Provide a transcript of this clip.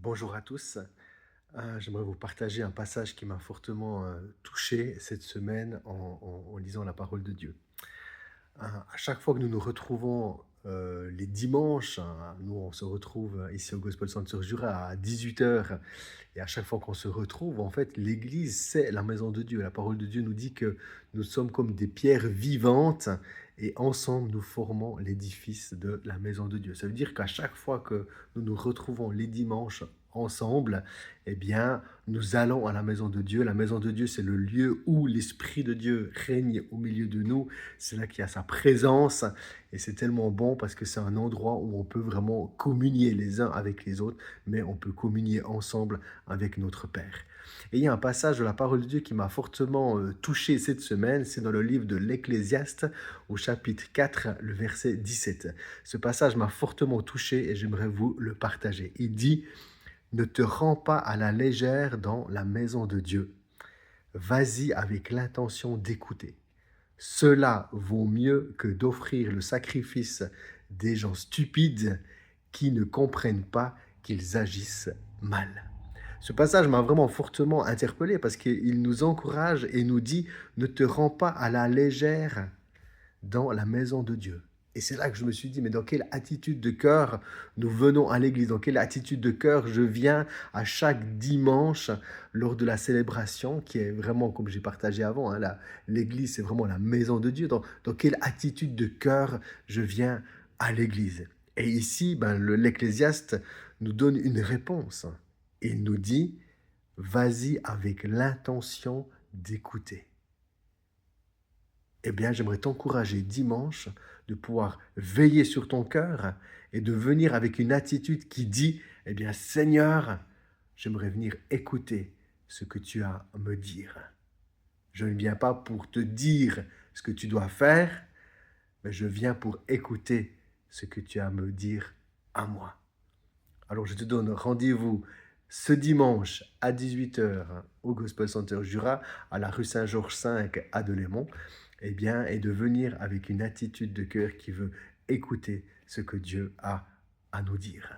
Bonjour à tous. J'aimerais vous partager un passage qui m'a fortement touché cette semaine en lisant la parole de Dieu. À chaque fois que nous nous retrouvons les dimanches, nous on se retrouve ici au Gospel Center Jura à 18 heures. Et à chaque fois qu'on se retrouve, en fait, l'Église, c'est la maison de Dieu. La parole de Dieu nous dit que nous sommes comme des pierres vivantes et ensemble, nous formons l'édifice de la maison de Dieu. Ça veut dire qu'à chaque fois que nous nous retrouvons les dimanches ensemble, eh bien, nous allons à la maison de Dieu. La maison de Dieu, c'est le lieu où l'Esprit de Dieu règne au milieu de nous. C'est là qu'il y a sa présence et c'est tellement bon parce que c'est un endroit où on peut vraiment communier les uns avec les autres, mais on peut communier ensemble avec notre Père. Et il y a un passage de la parole de Dieu qui m'a fortement touché cette semaine, c'est dans le livre de l'Ecclésiaste au chapitre 4, le verset 17. Ce passage m'a fortement touché et j'aimerais vous le partager. Il dit: ne te rends pas à la légère dans la maison de Dieu. Vas-y avec l'intention d'écouter. Cela vaut mieux que d'offrir le sacrifice des gens stupides qui ne comprennent pas qu'ils agissent mal. Ce passage m'a vraiment fortement interpellé parce qu'il nous encourage et nous dit: ne te rends pas à la légère dans la maison de Dieu. Et c'est là que je me suis dit, mais dans quelle attitude de cœur nous venons à l'église? Dans quelle attitude de cœur je viens à chaque dimanche lors de la célébration, qui est vraiment, comme j'ai partagé avant, l'église, c'est vraiment la maison de Dieu. Dans quelle attitude de cœur je viens à l'église? Et ici, l'Ecclésiaste nous donne une réponse. Il nous dit: vas-y avec l'intention d'écouter. Eh bien, j'aimerais t'encourager dimanche de pouvoir veiller sur ton cœur et de venir avec une attitude qui dit: eh bien, Seigneur, j'aimerais venir écouter ce que tu as à me dire. Je ne viens pas pour te dire ce que tu dois faire, mais je viens pour écouter ce que tu as à me dire à moi. Alors, je te donne rendez-vous ce dimanche à 18 heures au Gospel Center Jura, à la rue Saint-Georges 5 à Delémont, et de venir avec une attitude de cœur qui veut écouter ce que Dieu a à nous dire.